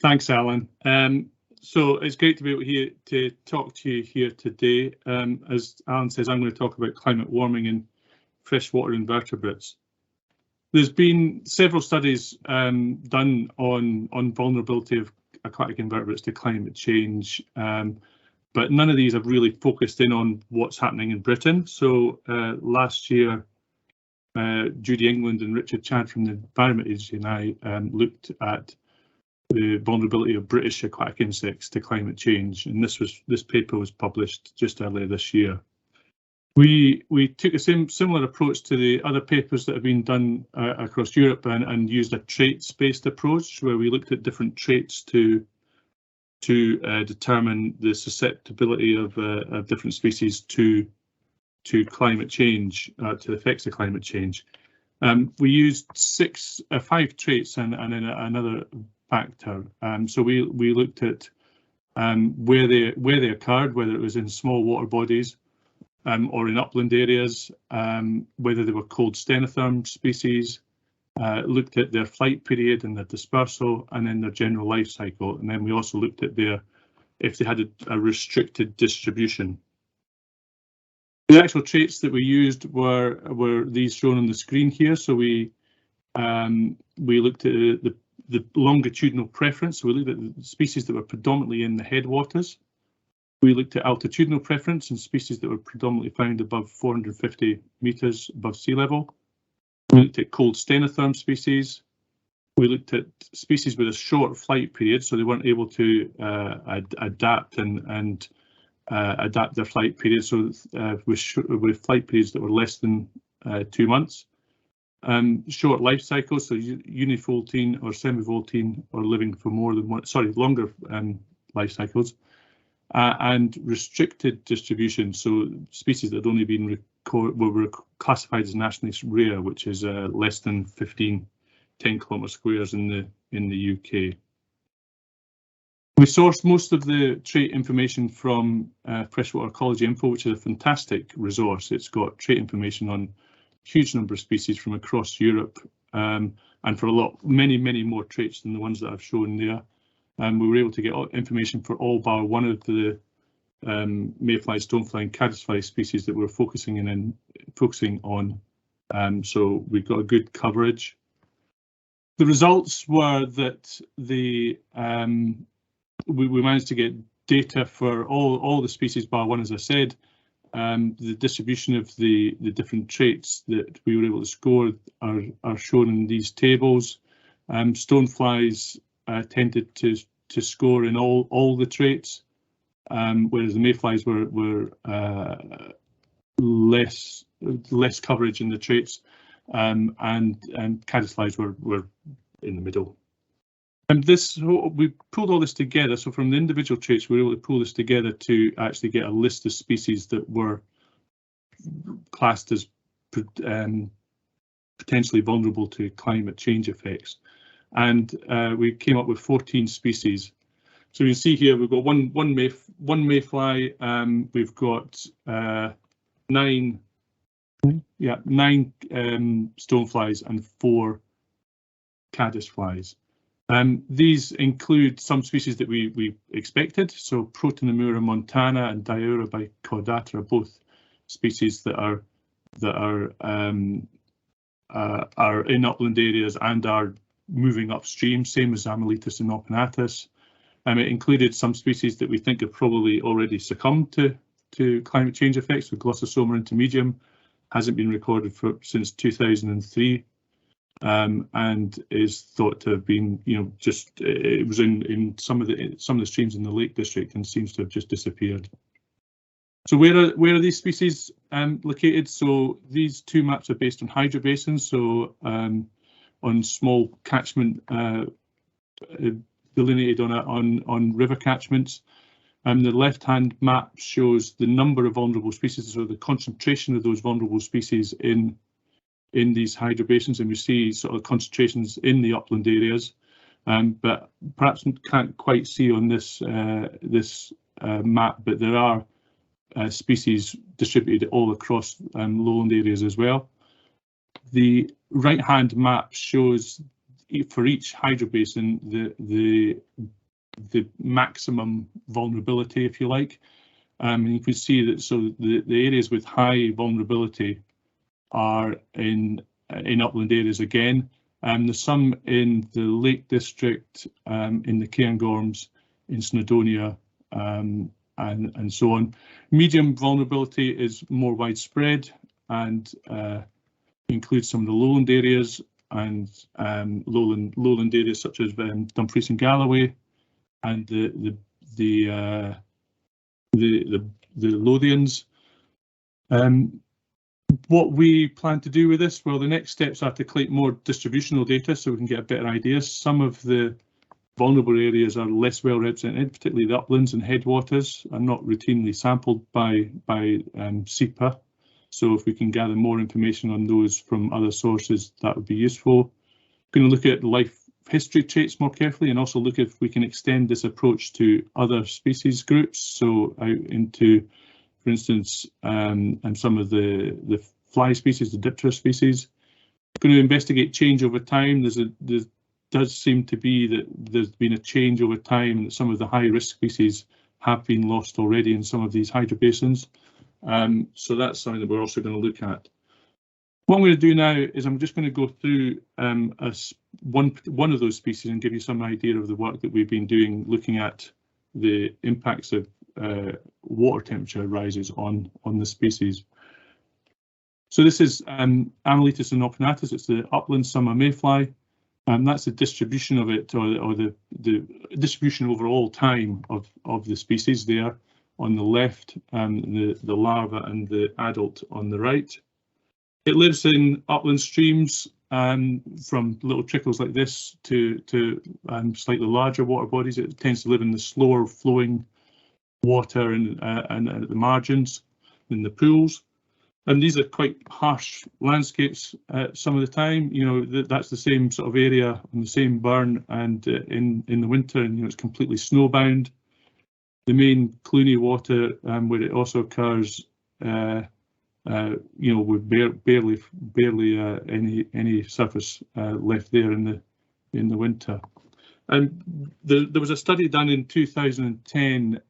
Thanks, Alan. So it's great to be able to talk to you here today. As Alan says, I'm going to talk about climate warming and freshwater invertebrates. There's been several studies done on vulnerability of aquatic invertebrates to climate change, but none of these have really focused in on what's happening in Britain. So last year, Judy England and Richard Chad from the Environment Agency and I looked at the vulnerability of British aquatic insects to climate change, and this paper was published just earlier this year. We took a similar approach to the other papers that have been done across Europe and used a traits-based approach where we looked at different traits to determine the susceptibility of different species to climate change, to the effects of climate change. We used 5 traits and then another factor. So we looked at where they occurred, whether it was in small water bodies or in upland areas, whether they were cold stenotherm species, looked at their flight period and their dispersal, and then their general life cycle. And then we also looked at if they had a restricted distribution. The actual traits that we used were these shown on the screen here. So we looked at the longitudinal preference. So we looked at the species that were predominantly in the headwaters. We looked at altitudinal preference and species that were predominantly found above 450 meters above sea level. We looked at cold stenotherm species. We looked at species with a short flight period, so they weren't able to adapt and adapt their flight period. So with flight periods that were less than 2 months. Short life cycles, so univoltine or semivoltine or living for more than longer life cycles, and restricted distribution, so species that had only been were classified as nationally rare, which is less than 10 kilometre squares in the UK. We sourced most of the trait information from Freshwater Ecology Info, which is a fantastic resource. It's got trait information on huge number of species from across Europe, and for many more traits than the ones that I've shown there. We were able to get information for all bar one of the mayfly, stonefly, and caddisfly species that we're focusing on. So we've got a good coverage. The results were that we managed to get data for all the species bar one, as I said. The distribution of the different traits that we were able to score are shown in these tables. Stoneflies tended to score in all the traits, whereas the mayflies were less coverage in the traits, and caddisflies were in the middle. And we pulled all this together. So from the individual traits, we were able to pull this together to actually get a list of species that were classed as potentially vulnerable to climate change effects. And we came up with 14 species. So you can see here we've got one mayfly. We've got 9 stoneflies and 4 caddisflies. These include some species that we expected. So Protonemura montana and Diaura bicaudata are both species that are in upland areas and are moving upstream, same as Amylitis and opinatus. It included some species that we think have probably already succumbed to climate change effects. So Glossosoma intermedium hasn't been recorded since 2003, and is thought to have been, it was in some of the streams in the Lake District and seems to have just disappeared. So where are these species located? So these 2 maps are based on hydrobasins, so on small catchment delineated on river catchments. The left-hand map shows the number of vulnerable species, so the concentration of those vulnerable species in these hydrobasins, and we see sort of concentrations in the upland areas, but perhaps can't quite see on this map, but there are species distributed all across lowland areas as well. The right-hand map shows for each hydrobasin the maximum vulnerability, if you like. And you can see that the areas with high vulnerability are in upland areas again. There's some in the Lake District, in the Cairngorms, in Snowdonia, and so on. Medium vulnerability is more widespread and includes some of the lowland areas and lowland areas such as Dumfries and Galloway, and the Lothians. What we plan to do with this, well, the next steps are to collect more distributional data so we can get a better idea. Some of the vulnerable areas are less well represented, particularly the uplands and headwaters are not routinely sampled by SEPA. So if we can gather more information on those from other sources, that would be useful. We're going to look at life history traits more carefully and also look if we can extend this approach to other species groups. So out into, for instance, and some of the fly species, the Diptera species. We're going to investigate change over time. There does seem to be that there's been a change over time and that some of the high risk species have been lost already in some of these hydrobasins. So that's something that we're also going to look at. What I'm going to do now is I'm just going to go through one of those species and give you some idea of the work that we've been doing, looking at the impacts of water temperature rises on the species. So this is Amyletis inopinatus. It's the upland summer mayfly. That's the distribution of it, or the distribution over all time of the species there on the left, the larva and the adult on the right. It lives in upland streams, from little trickles like this to slightly larger water bodies. It tends to live in the slower flowing water and at the margins in the pools. And these are quite harsh landscapes some of the time. You know, that's the same sort of area on the same burn, and in the winter, and it's completely snowbound. The main Cluny water, where it also occurs, with barely any surface left there in the winter. And there was a study done in 2010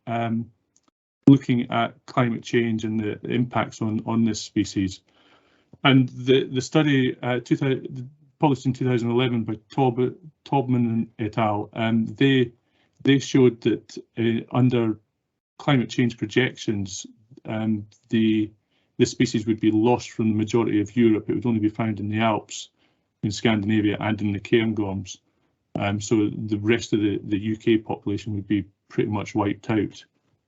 looking at climate change and the impacts on this species. And the study published in 2011 by Taubman et al. They showed that under climate change projections, the species would be lost from the majority of Europe. It would only be found in the Alps, in Scandinavia, and in the Cairngorms. So the rest of the UK population would be pretty much wiped out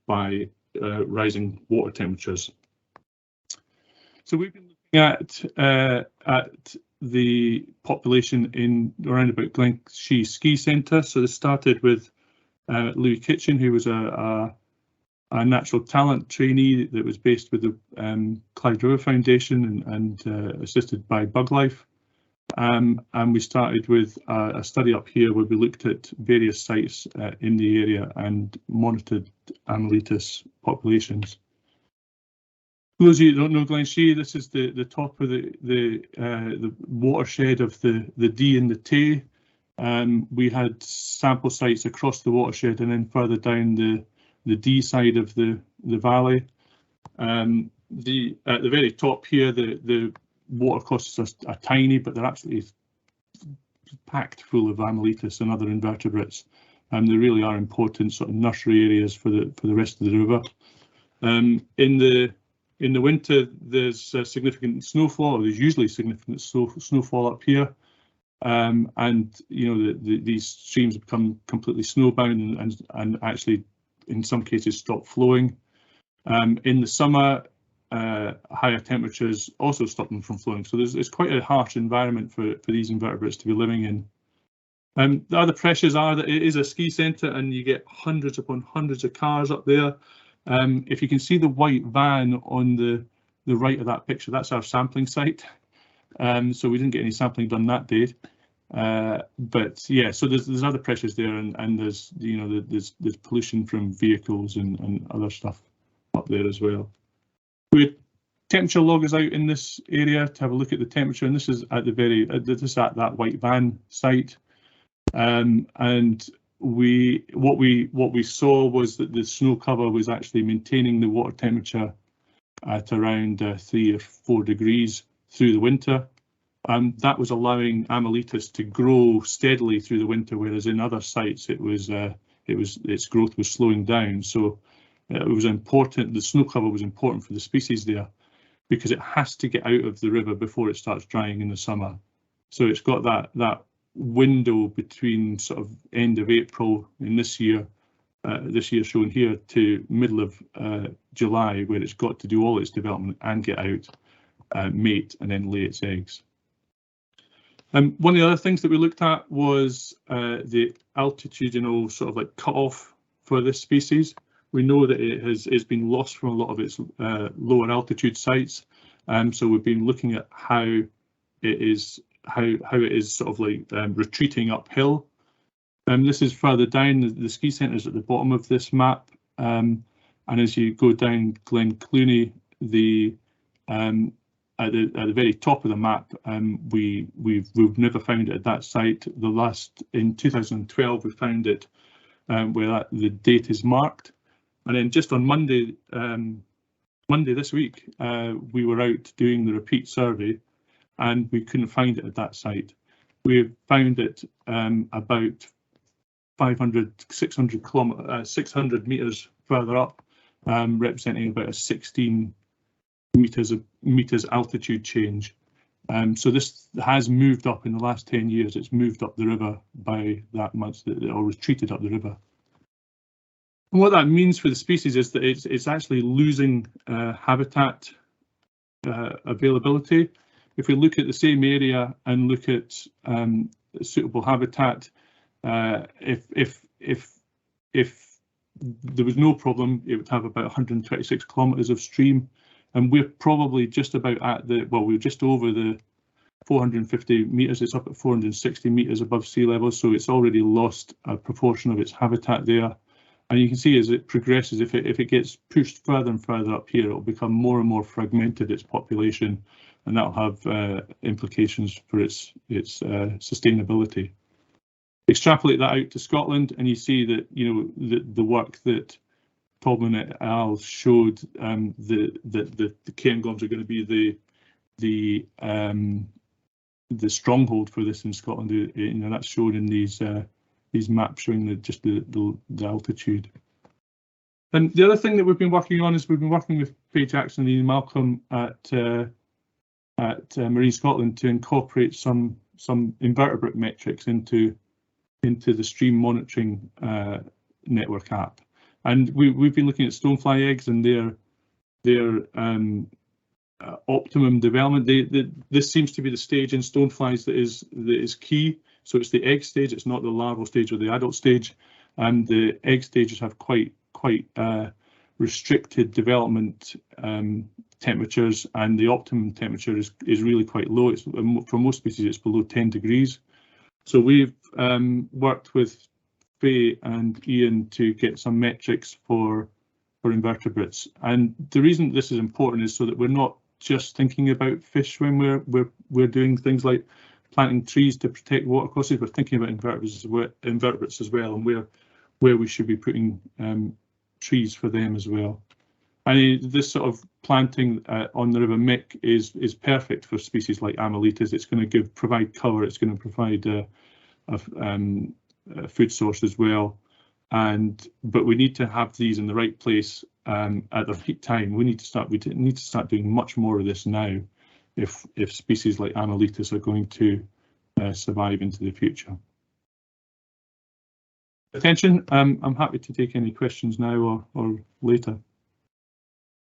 by rising water temperatures. So we've been looking at the population in around about Glenshee Ski Centre. So this started with Louis Kitchen, who was a natural talent trainee that was based with the Clyde River Foundation and assisted by Buglife. And we started with a study up here where we looked at various sites in the area and monitored Amyletis populations. For those of you who don't know Glenshee, this is the top of the watershed of the Dee and the Tay. We had sample sites across the watershed and then further down the Dee side of the valley. At the very top here, the water courses are tiny, but they're absolutely packed full of Amyletis and other invertebrates. They really are important sort of nursery areas for the rest of the river. In the winter, there's significant snowfall. There's usually significant snowfall up here, and these streams become completely snowbound and actually, in some cases, stop flowing. In the summer, higher temperatures also stop them from flowing. So it's quite a harsh environment for these invertebrates to be living in. The other pressures are that it is a ski centre and you get hundreds upon hundreds of cars up there. If you can see the white van on the right of that picture, that's our sampling site. So we didn't get any sampling done that day. But yeah, so there's other pressures there, and there's there's pollution from vehicles and other stuff up there as well. We had temperature loggers out in this area to have a look at the temperature, and this is at that white van site. and what we saw was that the snow cover was actually maintaining the water temperature at around 3 or 4 degrees through the winter. That was allowing Amylitis to grow steadily through the winter, whereas in other sites its growth was slowing down. So it was important. The snow cover was important for the species there because it has to get out of the river before it starts drying in the summer. So it's got that window between sort of end of April in this year shown here, to middle of July, where it's got to do all its development and get out, mate, and then lay its eggs. One of the other things that we looked at was the altitudinal sort of like cutoff for this species. We know that it's been lost from a lot of its lower altitude sites, so we've been looking at how it is sort of like retreating uphill. This is further down. The ski centre is at the bottom of this map, and as you go down Glen Clooney, at the very top of the map, we've never found it at that site. In 2012 we found it where the date is marked, and then just on Monday this week we were out doing the repeat survey, and we couldn't find it at that site. We found it about 600 meters further up, representing about a 16 meters altitude change. So this has moved up in the last 10 years. It's moved up the river by that much, or retreated up the river. And what that means for the species is that it's actually losing habitat availability. If we look at the same area and look at suitable habitat, if there was no problem, it would have about 126 kilometres of stream, and we're probably just about at we're just over the 450 metres. It's up at 460 metres above sea level, so it's already lost a proportion of its habitat there. And you can see as it progresses, if it gets pushed further and further up here, it will become more and more fragmented, its population, and that'll have implications for its sustainability. Extrapolate that out to Scotland, and you see that the work that Tolman et al. Showed that the cairngorms are going to be the stronghold for this in Scotland. That's shown in these maps showing just the altitude. And the other thing that we've been working on is we've been working with Faye Jackson and Ian Malcolm at Marine Scotland to incorporate some invertebrate metrics into the stream monitoring network app. And we've been looking at stonefly eggs and their optimum development. This seems to be the stage in stoneflies that is key. So it's the egg stage. It's not the larval stage or the adult stage. And the egg stages have quite restricted development temperatures, and the optimum temperature is really quite low. It's for most species it's below 10 degrees. So we've worked with Faye and Ian to get some metrics for invertebrates, and the reason this is important is so that we're not just thinking about fish when we're doing things like planting trees to protect watercourses. We're thinking about invertebrates as well, and where we should be putting trees for them as well. And this sort of planting on the River Mick is perfect for species like Amylitis. It's going to provide cover. It's going to provide a food source as well. But we need to have these in the right place at the peak time. We need to start doing much more of this now, if species like Amylitis are going to survive into the future. Attention. I'm happy to take any questions now or later.